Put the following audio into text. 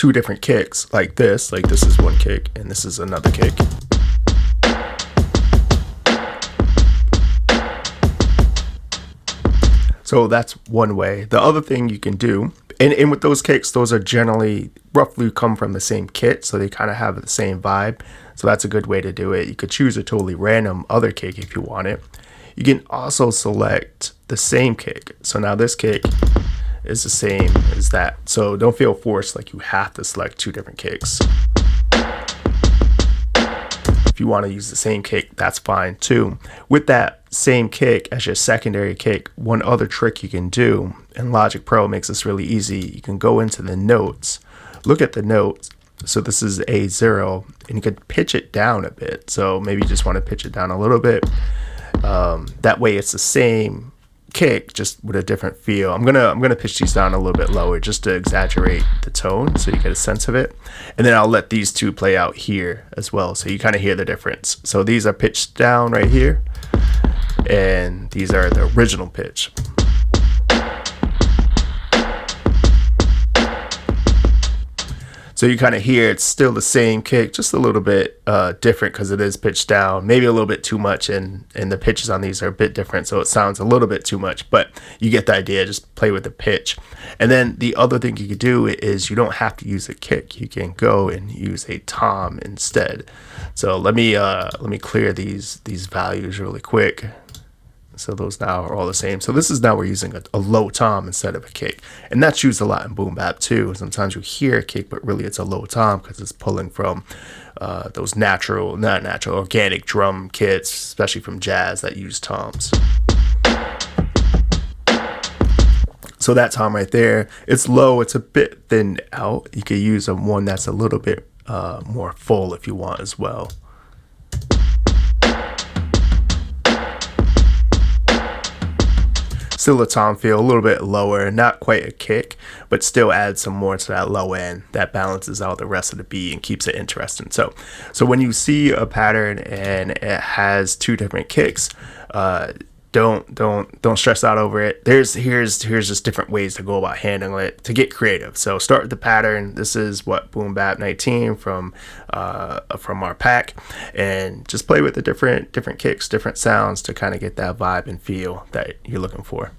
two different kicks like this is one kick and this is another kick. So that's one way. The other thing you can do, and with those kicks, those are generally roughly come from the same kit, so they kind of have the same vibe. So that's a good way to do it. You could choose a totally random other kick if you want it. You can also select the same kick. So now this kick is the same as that. So don't feel forced like you have to select two different kicks. If you want to use the same kick, that's fine too. With that same kick as your secondary kick, one other trick you can do, and Logic Pro makes this really easy, you can go into the notes, look at the notes. So this is A0, and you could pitch it down a bit. So maybe you just want to pitch it down a little bit. That way it's the same kick, just with a different feel. I'm gonna pitch these down a little bit lower just to exaggerate the tone so you get a sense of it. And then I'll let these two play out here as well, so you kind of hear the difference. So these are pitched down right here, and these are the original pitch. So you kind of hear it's still the same kick, just a little bit different because it is pitched down, maybe a little bit too much, and the pitches on these are a bit different, so it sounds a little bit too much, but you get the idea. Just play with the pitch. And then the other thing you could do is you don't have to use a kick. You can go and use a tom instead. So let me clear these values really quick. So those now are all the same. So this is now we're using a low tom instead of a kick. And that's used a lot in Boom Bap too. Sometimes you hear a kick, but really it's a low tom because it's pulling from those organic drum kits, especially from jazz that use toms. So that tom right there, it's low, it's a bit thinned out. You could use one that's a little bit more full if you want as well. Still a tom feel, a little bit lower, not quite a kick, but still adds some more to that low end that balances out the rest of the beat and keeps it interesting. So when you see a pattern and it has two different kicks, don't stress out over it. Here's just different ways to go about handling it to get creative. So start with the pattern. This is what Boom Bap 19 from our pack, and just play with the different kicks, different sounds to kind of get that vibe and feel that you're looking for.